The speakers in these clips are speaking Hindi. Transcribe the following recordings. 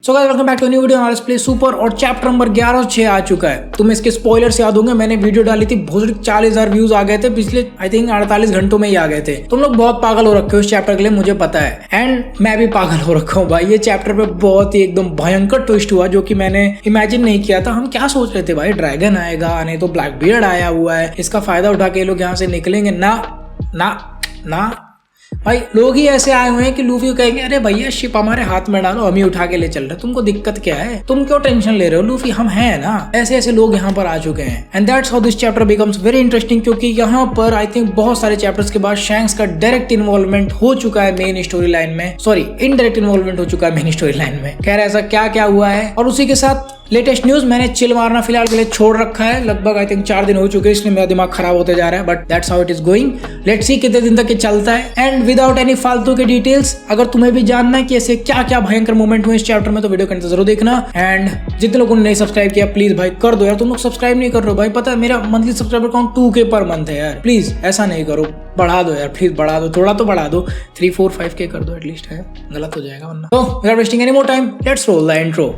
So guys welcome back to new video. हमारे प्ले सुपर और चैप्टर नंबर 11/6 आ चुका है। तुम्हें इसके स्पॉयलर्स याद होंगे, मैंने वीडियो डाली थी, बहुत 40,000 व्यूज आ गए थे पिछले आई थिंक 48 घंटों में ही आ गए थे। तुम लोग बहुत पागल हो रखे हो इस चैप्टर के लिए, मुझे पता है, एंड मैं भी पागल हो रखा हूँ भाई। ये चैप्टर पे बहुत ही एकदम भयंकर ट्विस्ट हुआ जो कि मैंने इमेजिन नहीं किया था। हम क्या सोच रहे थे भाई, ड्रैगन आएगा, नहीं तो ब्लैक बियर्ड आया हुआ है, इसका फायदा उठा के लोग यहाँ से निकलेंगे। ना ना ना भाई, लोग ही ऐसे आए हुए हैं कि लूफी कहेंगे अरे भैया शिप हमारे हाथ में डालो, हम ही उठा के ले चल रहे, तुमको दिक्कत क्या है, तुम क्यों टेंशन ले रहे हो लूफी, हम हैं ना। ऐसे ऐसे लोग यहाँ पर आ चुके हैं and that's how this chapter becomes very interesting, क्योंकि यहाँ पर आई थिंक बहुत सारे चैप्टर्स के बाद शैंक्स का डायरेक्ट इन्वॉल्वमेंट हो चुका है मेन स्टोरी लाइन में, सॉरी इनडायरेक्ट इन्वॉल्वमेंट हो चुका है मेन स्टोरी लाइन में। खैर ऐसा क्या क्या हुआ है, और उसी के साथ लेटेस्ट न्यूज, मैंने चिल मारना फिलहाल के लिए छोड़ रखा है, लगभग आई थिंक 4 दिन हो चुके हैं, इसलिए मेरा दिमाग खराब होते जा रहा है, but that's how it is going. Let's see कितने दिन तक ये चलता है। एंड विदाउट एनी फालतू के डिटेल्स, अगर तुम्हें भी जानना है कि ऐसे क्या क्या भयंकर मोमेंट हुए इस चैप्टर में, तो वीडियो को जरूर देखना। एंड जितने लोगों ने नहीं सब्सक्राइब किया प्लीज भाई कर दो यार, तुम लोग सब्सक्राइब नहीं कर रहे हो भाई, पता है मेरा monthly subscriber count 2K per month है यार, प्लीज ऐसा नहीं करो, बढ़ा दो यार प्लीज, बढ़ा दो, थोड़ा तो बढ़ा दो, 3, 4, 5K कर दो एटलीस्ट, है गलत हो जाएगा वरना। तो without wasting any more time, let's roll the intro.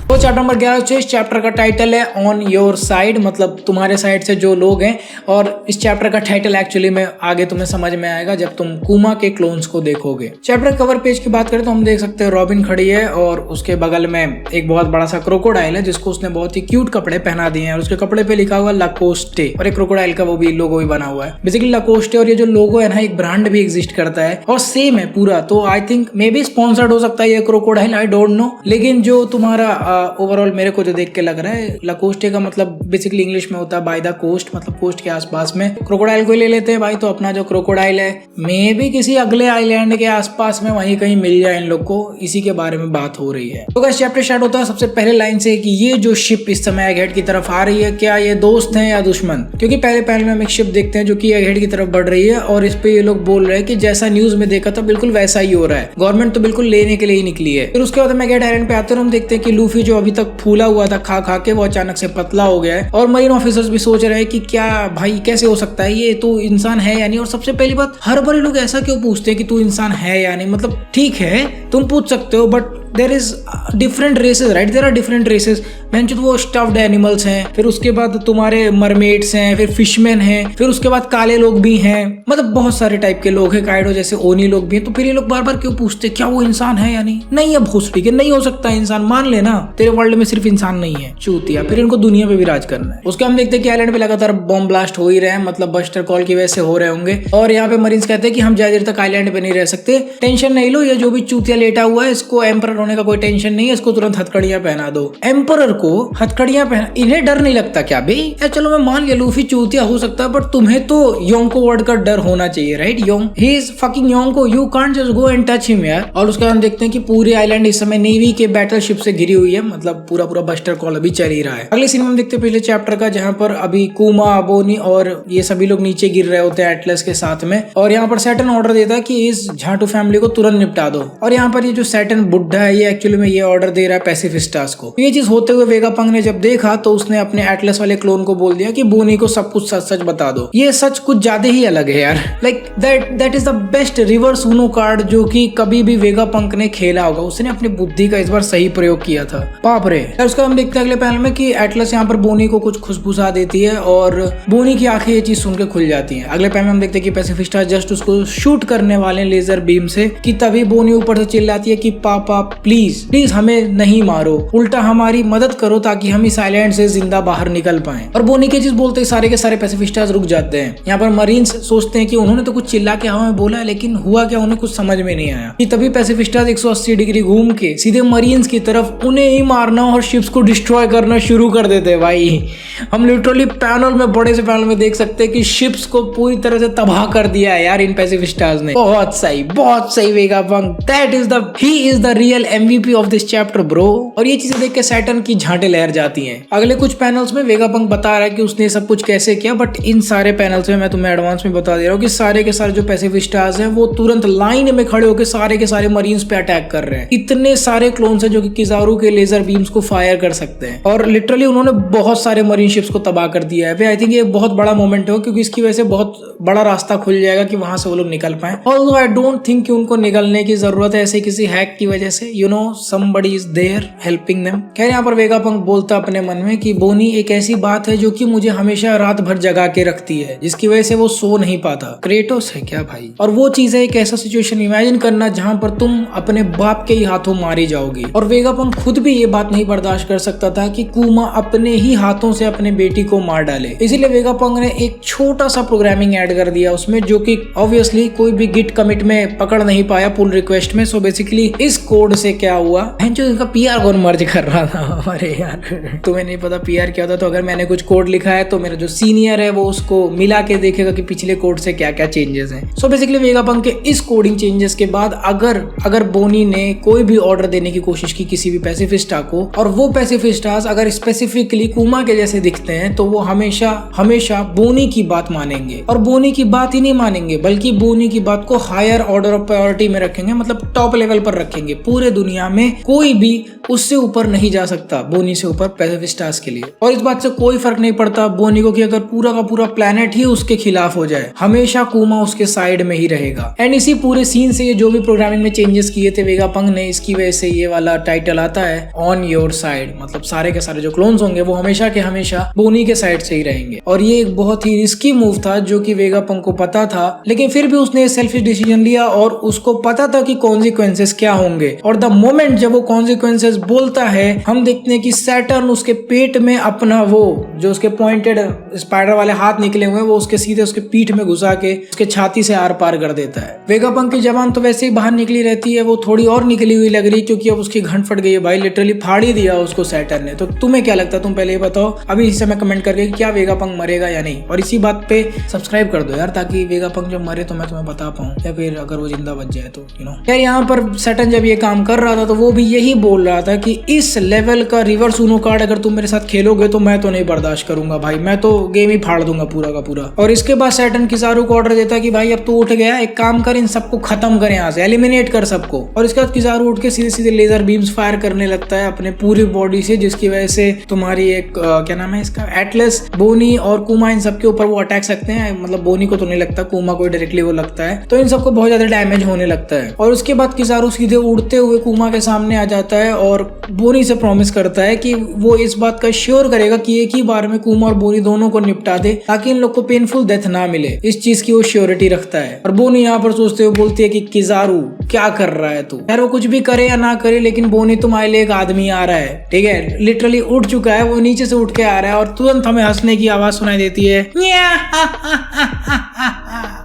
तो चैप्टर नंबर 11 इस चैप्टर का टाइटल है ऑन योर साइड, मतलब तुम्हारे साइड से जो लोग हैं। और इस चैप्टर का टाइटल एक्चुअली में आगे तुम्हें समझ में आएगा जब तुम कुमा के क्लोन्स को देखोगे। चैप्टर कवर पेज की बात करें तो हम देख सकते हैं रॉबिन खड़ी है और उसके बगल में एक बहुत बड़ा सा क्रोकोडाइल है जिसको उसने बहुत ही क्यूट कपड़े पहना दिए हैं, और उसके कपड़े पे लिखा हुआ लाकोस्टे, और एक क्रोकोडाइल का वो भी लोगो भी बना हुआ है। बेसिकली लाकोस्टे और ये जो लोगो है ना, एक ब्रांड भी एग्जिस्ट करता है और सेम है पूरा, तो I think may be sponsored हो सकता है ये क्रोकोडाइल, आई डोंट नो। लेकिन जो तुम्हारा ओवरऑल मेरे को जो देख के लग रहा है, लाकोस्टे का मतलब बेसिकली इंग्लिश में होता है बाय द कोस्ट, मतलब कोस्ट के आसपास में। क्रोकोडाइल को ले लेते हैं भाई, तो अपना जो क्रोकोडाइल है मे भी किसी अगले आइलैंड के आसपास में वहीं कहीं मिल जाए इन लोग को, इसी के बारे में बात हो रही है। तो गाइस चैप्टर स्टार्ट होता है सबसे पहले लाइन से कि ये जो शिप इस समय एगहेड की तरफ आ रही है, क्या ये दोस्त हैं या दुश्मन, क्योंकि पहले पहले में हम एक शिप देखते हैं जो कि एगहेड की तरफ बढ़ रही है, और इस पे ये लोग बोल रहे हैं कि जैसा न्यूज में देखा था बिल्कुल वैसा ही हो रहा है, गवर्नमेंट तो बिल्कुल लेने के लिए ही निकली है। फिर उसके बाद हम एगहेड आइलैंड पे आते हैं, हम देखते हैं कि लूफी जो अभी तक फूला हुआ था खा खा के, वो अचानक से पतला हो गया है, और मरीन ऑफिसर्स भी सोच रहे हैं कि क्या भाई कैसे हो सकता है, ये तो इंसान है या नहीं। और सबसे पहली बात, हर बार लोग ऐसा क्यों पूछते हैं कि तू इंसान है या नहीं, मतलब ठीक है तुम पूछ सकते हो, but there is different races right, there are different races. वो स्टफ्ड एनिमल्स हैं, फिर उसके बाद तुम्हारे मरमेड्स हैं, फिर फिशमैन हैं, फिर उसके बाद काले लोग भी हैं, मतलब बहुत सारे टाइप के लोग हैं, काइडो जैसे ओनी लोग भी हैं। तो फिर ये लोग बार बार क्यों पूछते क्या वो इंसान है या नहीं। नहीं है भोसड़ी के, नहीं हो सकता इंसान, मान लेना तेरे वर्ल्ड में सिर्फ इंसान नहीं है चूतिया, फिर इनको दुनिया पे भी राज करना है। उसके हम देखते हैं कि आइलैंड पे लगातार बॉम्ब ब्लास्ट हो ही रहे हैं, मतलब बस्टर कॉल की वजह से हो रहे होंगे, और यहाँ पे मरीन्स कहते हैं कि हम ज्यादा देर तक आइलैंड पे नहीं रह सकते, टेंशन नहीं लो, ये जो भी चूतिया लेटा हुआ है इसको एम्परर होने का कोई टेंशन नहीं है, इसको तुरंत हथकड़ियां पहना दो। एम्परर को हथकड़ियां पहना, इन्हें डर नहीं लगता क्या भाई? चलो मैं मान लिया लूफी चूतिया हो सकता है, बट तुम्हें तो योंको वर्ड का डर होना चाहिए right. Yong, he is fucking योंको, you can't just go and touch him यार। और उसके बाद हम देखते हैं कि पूरी आइलैंड इस समय नेवी के बैटलशिप से घिरी हुई है, मतलब पूरा पूरा बस्टर कॉल अभी चल ही रहा है। अगले सीन में हम देखते हैं पिछले चैप्टर का, जहां पर अभी कुमा, बोनी और ये सभी लोग नीचे गिर रहे होते हैं एटलस के साथ में, और यहाँ पर सैटर्न ऑर्डर देता है कि इस झाटू फैमिली को तुरंत निपटा दो। और यहाँ पर ये जो सैटर्न बुड्ढा है, ये एक्चुअली में ये ऑर्डर दे रहा है पैसिफिस्टास को। ये चीज होते हुए वेगापंक ने जब देखा तो उसने अपने एटलस वाले क्लोन को बोल दिया कि बोनी को सब कुछ सच सच बता दो। ये सच कुछ ज्यादा ही अलग है यार, like that is the best reverse Uno card जो कि कभी भी वेगापंक ने खेला होगा। उसने अपनी बुद्धि का इस बार सही प्रयोग किया था, बाप रे। उसका हम देखते हैं अगले पैनल में कि एटलस यहाँ पर बोनी को कुछ खुशबुसा देती है, और बोनी की आंखें ये चीज सुन के खुल जाती है। अगले पैनल में हम देखते हैं कि पैसिफिस्टा जस्ट उसको शूट करने वाले लेजर बीम से, कि तभी बोनी ऊपर से चिल्लाती है कि पापा प्लीज प्लीज हमें नहीं मारो, उल्टा हमारी मदद करो ताकि हम इस आइलैंड से जिंदा बाहर निकल पाएं। और बोनी की चीज बोलते सारे के सारे पैसिफिस्टास रुक जाते हैं। यहाँ पर मरीन्स सोचते हैं कि उन्होंने तो कुछ चिल्ला के हमें बोला, लेकिन हुआ क्या उन्हें कुछ समझ में नहीं आया। कि तभी पैसिफिस्टास 180 डिग्री घूम के सीधे मरीन्स की तरफ उन्हें ही मारना और शिप्स को डिस्ट्रॉय करना शुरू कर देते हैं भाई। हम लिटरली पैनल में, बड़े से पैनल में देख सकते हैं कि शिप्स को पूरी तरह से तबाह कर दिया है यार इन पैसिफिस्टास ने। बहुत सही Vegapunk, that is the, he is the real MVP of this chapter bro. और ये चीजें देख के सैटर्न की झांटे लहर जाती हैं। अगले कुछ पैनल्स में वेगापंक बता रहा है कि उसने सब कुछ कैसे किया, बट इन सारे पैनल्स में मैं तुम्हें एडवांस में बता दे रहा हूँ कि सारे के सारे जो पैसिफिक स्टार्स हैं वो तुरंत लाइन में खड़े होकर सारे के सारे मरीन्स पे अटैक कर रहे हैं। इतने सारे क्लोन्स हैं जो कि किजारू के लेजर बीम्स को फायर कर सकते हैं और लिटरली उन्होंने बहुत सारे मरीन शिप्स को तबाह कर दिया है। आई थिंक ये बहुत बड़ा मोमेंट हो, क्योंकि इसकी वजह से बहुत बड़ा रास्ता खुल जाएगा कि वहां से वो लोग निकल पाए। ऑल्दो आई डोंट थिंक कि उनको निकलने की जरूरत है ऐसे किसी हैक की वजह से, you know somebody is there helping them. खैर यहाँ पर वेगापंक बोलता अपने मन में कि बोनी एक ऐसी बात है जो कि मुझे हमेशा रात भर जगा के रखती है, जिसकी वजह से वो सो नहीं पाता। क्रेटोस है क्या भाई? और वो चीज है एक ऐसा सिचुएशन इमेजिन करना जहां पर तुम अपने बाप के ही हाथों मारी जाओगी। और वेगापंक खुद भी ये बात नहीं बर्दाश्त कर सकता था कि कुमा अपने ही हाथों से अपने बेटी को मार डाले। इसीलिए वेगापंक ने एक छोटा सा प्रोग्रामिंग ऐड कर दिया उसमें, जो कि ऑब्वियसली कोई भी गिट कमिट में पकड़ नहीं पाया पुल रिक्वेस्ट में। सो बेसिकली इस कोड से क्या हुआ, जो इनका पीआर कौन मर्ज कर रहा था। अरे यार तुम्हें नहीं पता पीआर क्या होता, तो अगर मैंने कुछ कोड लिखा है तो मेरा जो सीनियर है वो उसको मिला के देखेगा कि पिछले कोड से क्या क्या चेंजेस हैं। सो बेसिकली वेगापंक के इस कोडिंग चेंजेस के बाद अगर बोनी ने कोई भी ऑर्डर देने की कोशिश की किसी भी पैसिफिस्टा को, और वो पैसिफिस्टास अगर स्पेसिफिकली कुमा के जैसे दिखते हैं, तो वो हमेशा हमेशा बोनी की बात मानेंगे। और बोनी की बात ही नहीं मानेंगे बल्कि बोनी की बात को हायर ऑर्डर ऑफ प्रायोरिटी में रखेंगे, मतलब टॉप लेवल पर रखेंगे। पूरे दुनिया में कोई भी उससे ऊपर नहीं जा सकता बोनी से ऊपर पैसिफिस्टास के लिए। और इस बात से कोई फर्क नहीं पड़ता बोनी को कि अगर पूरा का पूरा प्लेनेट ही उसके खिलाफ हो जाए, हमेशा कुमा उसके साइड में ही रहेगा। एंड इसी पूरे सीन से ये जो भी प्रोग्रामिंग में चेंजेस किए थे वेगापंक ने, इसकी वजह से ये वाला टाइटल आता है ऑन योर साइड। मतलब सारे के सारे जो क्लोन्स होंगे वो हमेशा के हमेशा बोनी के साइड से ही रहेंगे। और ये एक बहुत ही रिस्की मूव था जो कि वेगापंक को पता था, लेकिन फिर भी उसने सेल्फिश डिसीजन लिया और उसको पता था कि कॉन्सिक्वेंसेस क्या होंगे। और द मोमेंट जब वो कॉन्सिक्वेंसेस बोलता है, हम देखते हैं कि सैटर्न उसके पेट में अपना वो जो उसके पॉइंटेड स्पाइडर वाले हाथ निकले हुए वो उसके सीधे उसके पीठ में घुसा के उसके छाती से आर पार कर देता है। वेगापंक की जबान तो वैसे ही बाहर निकली रहती है, वो थोड़ी और निकली हुई लग रही क्योंकि अब उसकी घंट फट गई है भाई, लिटरली फाड़ ही दिया उसको सैटर्न ने। तो तुम्हें क्या लगता है, तुम पहले ये बताओ अभी इस समय कमेंट करके कि क्या वेगापंक मरेगा या नहीं। और इसी बात पे सब्सक्राइब कर दो यार, ताकि वेगापंक जब मरे तो मैं तुम्हें बता पाऊँ, या फिर अगर वो जिंदा बच जाए तो यू नो। यार यहाँ पर सैटर्न जब ये काम कर रहा था तो वो भी यही बोल रहा था कि इस लेवल का रिवर्स ऊनो कार्ड अगर तुम मेरे साथ खेलोगे तो मैं तो नहीं बर्दाश्त करूंगा भाई, मैं तो गेम ही फाड़ दूंगा पूरा का पूरा। और इसके बाद सैटर्न किजारू को ऑर्डर देता कि भाई अब तू उठ गया, एक काम कर, इन सबको खत्म कर, यहाँ से एलिमिनेट कर सबको। और इसके बाद किजारू उठ के सीधे सीधे लेजर बीम्स फायर करने लगता है अपने पूरी बॉडी से, जिसकी वजह से तुम्हारी एक क्या नाम है इसका, एटलस, बोनी और कुमा, इन सबके ऊपर वो अटैक सकते हैं। मतलब बोनी को तो नहीं लगता, कुमा को डायरेक्टली वो लगता है, तो इन सबको बहुत ज्यादा डैमेज होने लगता है। और उसके बाद किजारू सीधे उड़ते हुए कुमा के सामने आ जाता है और बोनी से प्रॉमिस करता है कि वो इस बात का श्योर करेगा कि एक ही बार में कुमा और बोनी दोनों को निपटा दे, ताकि इन लोग को पेनफुल डेथ ना मिले। इस चीज की वो श्योरिटी रखता है। और बोनी यहाँ पर सोचते हुए बोलती है कि किजारू क्या कर रहा है तू? यार वो कुछ भी करे या ना करे, लेकिन बोनी तुम्हारे लिए एक आदमी आ रहा है, ठीक है, लिटरली उठ चुका है, वो नीचे से उठ के आ रहा है और तुरंत हमें हंसने की आवाज सुनाई देती है।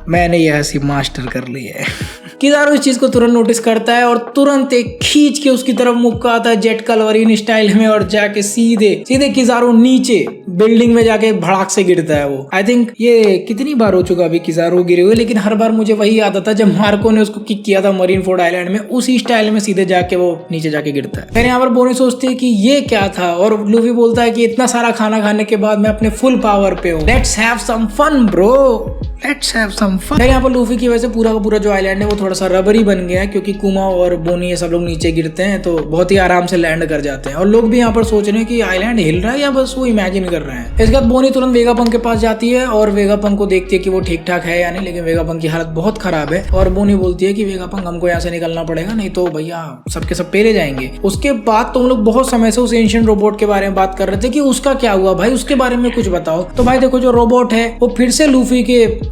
मैंने ये हंसी मास्टर कर ली है। किजारू इस चीज को तुरंत नोटिस करता है और तुरंत एक खींच के उसकी तरफ मुक्का आता है जेट कलवरीन स्टाइल में, और जाके सीधे किजारू नीचे बिल्डिंग में जाके भड़ाक से गिरता है। वो आई थिंक ये कितनी बार हो चुका अभी किजारू गिरे हुए, लेकिन हर बार मुझे वही याद आता जब मार्को ने उसको किक किया था मरीन फोर्ड आइलैंड में, उसी स्टाइल में सीधे जाके वो नीचे जाके गिरता है। फिर यहाँ पर बोनी सोचती है कि ये क्या था, और लूफी बोलता है कि इतना सारा खाना खाने के बाद मैं अपने फुल पावर पे हूँ, let's have some fun bro, let's have some fun. फिर यहाँ पर लूफी की वजह से पूरा का पूरा जो आइलैंड है वो थोड़ा सा रबरी बन गया है, क्योंकि कुमा और बोनी ये सब लोग नीचे गिरते हैं तो बहुत ही आराम से लैंड कर जाते हैं। और लोग भी यहाँ पर सोच रहे हैं कि आइलैंड हिल रहा है या बस वो इमेजिन कर रहे हैं। इसके बाद बोनी तुरंत वेगापंक के पास जाती है और वेगापंक को देखती है कि वो ठीक ठाक है या नहीं, लेकिन वेगापंक की हालत बहुत खराब है। और बोनी बोलती है कि वेगापंक हमको यहाँ से निकलना पड़ेगा, नहीं तो भैया सबके सब पेरे जाएंगे। उसके बाद तुम लोग बहुत समय से उस एंशिएंट रोबोट के बारे में बात कर रहे थे कि उसका क्या हुआ भाई, उसके बारे में कुछ बताओ। तो भाई देखो, जो रोबोट है वो फिर से लूफी के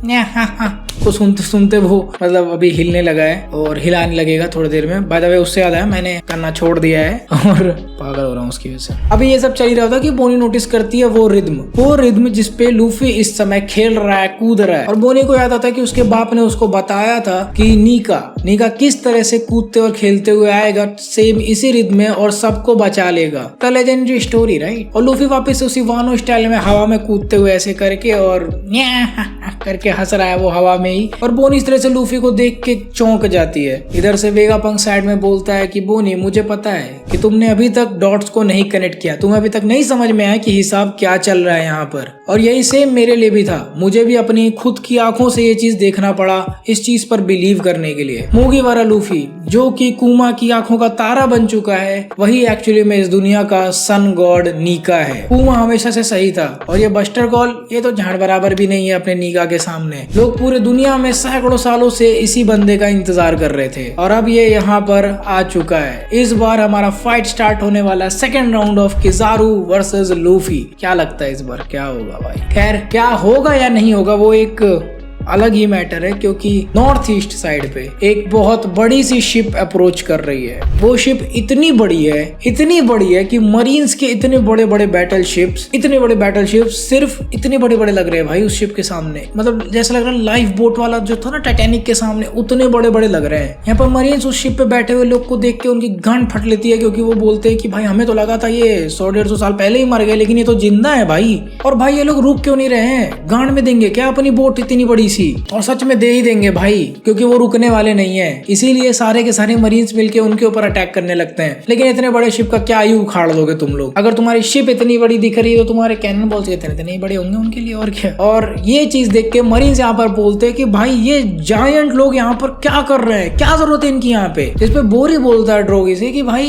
को सुनते सुनते वो मतलब अभी हिलने लगा है और हिलाने लगेगा थोड़ी देर में। बाय द वे उससे याद है, मैंने करना छोड़ दिया है और पागल हो रहा हूँ उसकी वजह से। अभी ये सब चल ही रहा था कि बोनी नोटिस करती है वो रिद्म जिसपे लूफी इस समय खेल रहा है, कूद रहा है। और बोनी को याद आता है कि उसके बाप ने उसको बताया था कि नीका किस तरह से कूदते और खेलते हुए आएगा सेम इसी रिद्म में और सबको बचा लेगा। The legendary story, right. और लूफी वापस से उसी वानो स्टाइल में हवा में कूदते हुए ऐसे करके और करके हंस रहा है वो हवा में ही। और बोनी इस तरह से लूफी को देख के चौंक जाती है। इधर से वेगापंक साइड में बोलता है कि बोनी मुझे पता है कि तुमने अभी तक डॉट्स को नहीं कनेक्ट किया, तुम्हें अभी तक नहीं समझ में आया कि हिसाब क्या चल रहा है यहाँ पर, और यही सेम मेरे लिए भी था। मुझे भी अपनी खुद की आंखों से ये चीज देखना पड़ा इस चीज पर बिलीव करने के लिए। मूगीवारा लूफी जो कि कुमा की आंखों का तारा बन चुका है, वही एक्चुअली में इस दुनिया का सन गॉड नीका है। कुमा हमेशा से सही था और ये बस्टर कॉल ये तो झाड़ बराबर भी नहीं है अपने नीका के सामने। लोग पूरे दुनिया में सैकड़ों सालों से इसी बंदे का इंतजार कर रहे थे और अब ये यहाँ पर आ चुका है। इस बार हमारा फाइट स्टार्ट होने वाला है, second round of Kizaru versus Luffy. क्या लगता है इस बार क्या होगा भाई? खैर क्या होगा या नहीं होगा वो एक अलग ही मैटर है, क्योंकि नॉर्थ ईस्ट साइड पे एक बहुत बड़ी सी शिप अप्रोच कर रही है। वो शिप इतनी बड़ी है कि मरीन्स के इतने बड़े बड़े बैटल शिप्स सिर्फ इतने बड़े बड़े लग रहे हैं भाई उस शिप के सामने। मतलब जैसा लग रहा है लाइफ बोट वाला जो था ना टाइटैनिक के सामने, उतने बड़े बड़े लग रहे हैं। यहाँ पर मरीन्स उस शिप पे बैठे हुए लोग को देख के उनकी गांड फट लेती है, क्योंकि वो बोलते हैं कि भाई हमें तो लगा था ये 100-150 साल पहले ही मर गए, लेकिन ये तो जिंदा है भाई। और भाई ये लोग रुक क्यों नहीं रहे हैं? गांड में देंगे क्या अपनी बोट इतनी बड़ी सी? और सच में दे ही देंगे भाई, क्योंकि वो रुकने वाले नहीं है। इसीलिए सारे के सारे मरीन्स मिलके उनके ऊपर अटैक करने लगते हैं। लेकिन इतने बड़े शिप का क्या ही उखाड़ दोगे तुम लोग? अगर तुम्हारी शिप इतनी बड़ी दिख रही है तो तुम्हारे कैनन बॉल्स इतने बड़े होंगे उनके लिए, और क्या। और ये चीज देख के मरीन्स यहाँ पर बोलते हैं कि भाई ये जायंट लोग यहाँ पर क्या कर रहे हैं, क्या जरूरत है इनकी यहाँ पे? जिस पे बोरी बोलता है ड्रोगी से कि भाई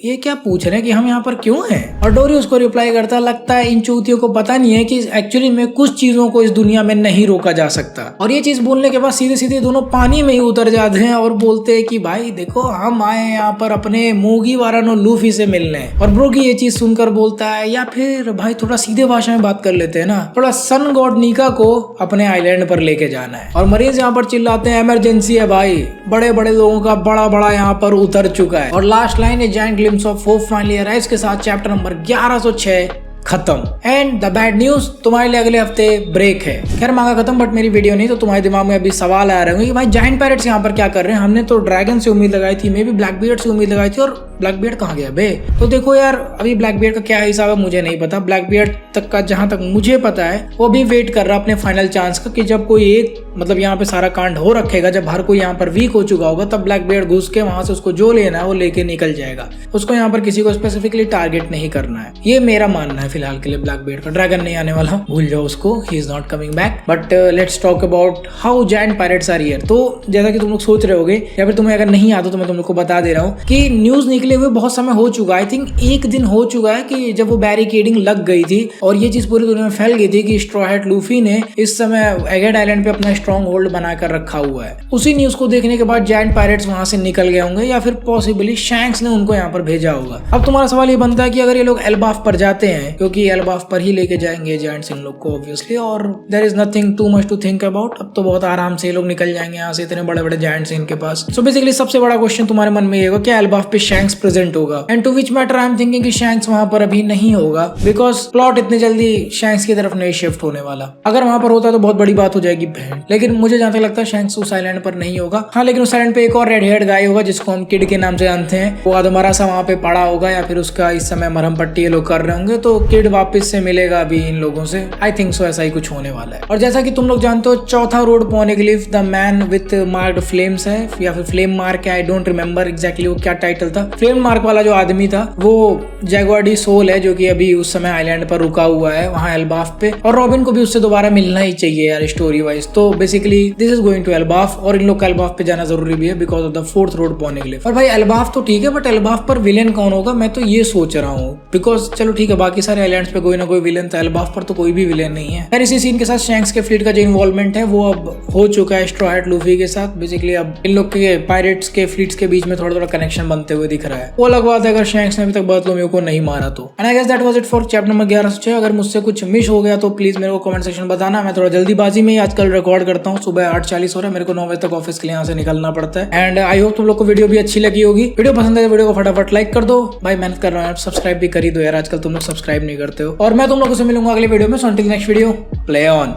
ये क्या पूछ रहे हैं कि हम यहाँ पर क्यों हैं? और डोरी उसको रिप्लाई करता है, लगता है इन चूतियों को पता नहीं है कि एक्चुअली में कुछ चीजों को इस दुनिया में नहीं रोका जा सकता। और ये चीज बोलने के बाद सीधे सीधे दोनों पानी में ही उतर जाते हैं और बोलते हैं कि भाई देखो हम आए यहाँ पर अपने मूगीवारा नो लूफी से मिलने। और ब्रोगी ये चीज सुनकर बोलता है, या फिर भाई थोड़ा सीधे भाषा में बात कर लेते हैं ना, थोड़ा सन गॉड नीका को अपने आइलैंड पर लेके जाना है। और मरीज यहाँ पर चिल्लाते हैं इमरजेंसी है भाई, बड़े बड़े लोगों का बड़ा यहाँ पर उतर चुका है। और लास्ट लाइन है giant glimpse of hope finally arrives के साथ चैप्टर नंबर 1106 खत्म। एंड द बैड न्यूज, तुम्हारे लिए अगले हफ्ते ब्रेक है। खैर मांगा खत्म, बट मेरी वीडियो नहीं, तो तुम्हारे दिमाग में अभी सवाल आ रहे होंगे कि भाई जायंट पैरेट्स यहाँ पर क्या कर रहे हैं? हमने तो ड्रैगन से उम्मीद लगाई थी, मे भी ब्लैक बियर्ड से उम्मीद लगाई थी, और ब्लैक बियर्ड कहाँ गया बे? तो देखो यार अभी ब्लैक बियर्ड का क्या हिसाब है मुझे नहीं पता। ब्लैक बियर्ड तक का जहां तक मुझे पता है वो अभी वेट कर रहा है अपने फाइनल चांस का, कि जब कोई एक मतलब यहाँ पे सारा कांड हो रखेगा, जब हर कोई यहाँ पर वीक हो चुका होगा, तब ब्लैक बियर्ड घुस के वहां से उसको जो लेना है वो लेके निकल जाएगा। उसको यहाँ पर किसी को स्पेसिफिकली टारगेट नहीं करना है, ये मेरा मानना है फिलहाल के लिए। ब्लैक बियर्ड का ड्रैगन नहीं आने वाला, भूल जाओ उसको, he is not coming back. But let's talk about how giant pirates are here. तो जैसा कि तुम लोग सोच रहे होगे, या फिर तुम्हें अगर नहीं आता तो मैं तुम लोग को बता दे रहा हूँ कि न्यूज निकले हुए बहुत समय हो चुका है। आई थिंक एक दिन हो चुका है कि जब वो बैरिकेडिंग लग गई थी और ये चीज पूरी दुनिया में फैल गई थी कि स्ट्रॉ हैट लूफी ने इस समय एगेड आइलैंड पे अपना स्ट्रॉन्ग होल्ड बनाकर रखा हुआ है। उसी न्यूज को देखने के बाद जायंट पायरेट्स वहां से निकल गए होंगे, या फिर पॉसिबली शैंक्स ने उनको यहाँ पर भेजा होगा। अब तुम्हारा सवाल ये बनता है कि अगर ये लोग एल्बाफ पर जाते हैं, क्योंकि एल्बाफ पर ही लेके जाएंगे जायंट्स इन लोग को ऑब्वियसली, और there is nothing too much to think about. अब तो बहुत आराम से ये लोग निकल जाएंगे यहाँ से, इतने बड़े बड़े जायंट्स इनके पास। सो बेसिकली सबसे बड़ा क्वेश्चन तुम्हारे मन में ये होगा, क्या एल्बाफ पे शैंक्स प्रेजेंट होगा? And to which matter I am thinking कि शैंक्स वहां पर अभी नहीं होगा, बिकॉज प्लॉट इतने जल्दी शैंक्स की तरफ नहीं शिफ्ट होने वाला। अगर वहां पर होता तो बहुत बड़ी बात हो जाएगी बहन, लेकिन मुझे जहां तक लगता है शैंक्स उस आइलैंड पर नहीं होगा। हाँ, लेकिन उस आइलैंड पे एक और रेड हेयर्ड गाय होगा जिसको हम किड के नाम से जानते हैं। वो अधमरा सा वहां पे पड़ा होगा, या फिर उसका इस समय मरहम पट्टी ये लोग कर रहे होंगे, तो किड वापस से मिलेगा अभी इन लोगों से। आई थिंक सो ऐसा ही कुछ होने वाला है। और जैसा कि तुम लोग जानते हो, चौथा road poneglyph the man with marked flames है, या फिर फ्लेम मार्क है, आई डोंट रिमेंबर एग्जैक्टली वो क्या टाइटल था। फ्लेम मार्क वाला जो आदमी था वो जैगुआर डी सोल है, जो कि अभी उस समय आइलैंड पर रुका हुआ है वहां एल्बाफ पे। और रॉबिन को भी उससे दोबारा मिलना ही चाहिए यार स्टोरी वाइज। तो basically this is going to Elbaf, और इन लोग का एल्बाफ पे जाना जरूरी भी है because of the fourth road poneglyph. और भाई एल्बाफ तो ठीक है, बट एल्बाफ पर विलेन कौन होगा मैं तो ये सोच रहा हूँ, बिकॉज चलो ठीक है बाकी सारे आइलैंड्स पे कोई ना कोई विलेन था, एल्बाफ पर तो कोई भी विलेन नहीं है। यार इसी सीन के साथ शैंक्स के फ्लीट का जो इन्वॉल्वमेंट है वो अब हो चुका है स्ट्रॉ हैट लूफी के साथ। बेसिकली अब इन लोग के पायरेट्स के फ्लीट्स के बीच में थोड़ा थोड़ा कनेक्शन बनते हुए दिख रहा है। वो अलग बात है अगर शैंक्स ने अभी तक बार्थोलोम्यू को नहीं मारा तो। And I guess that was it for chapter number 1106। अगर मुझसे कुछ मिस हो गया तो प्लीज मेरे को कमेंट सेक्शन बताना। मैं थोड़ा जल्दीबाजी में ही आजकल रिकॉर्ड करता हूँ, सुबह 8:40 हो रहा है, मेरे को 9 बजे तक ऑफिस के लिए यहाँ से निकलना पड़ता है। एंड आई होप तुम लोग को वीडियो भी अच्छी लगी होगी। वीडियो पसंद है तो वीडियो को फटाफट लाइक कर दो भाई, मेहनत कर रहा हूँ, सब्सक्राइब भी कर ही दो यार, आजकल तुम लोग सब्सक्राइब नहीं करते हो। और मैं तुम लोगों से मिलूंगा अगले वीडियो में। So until next video, play on.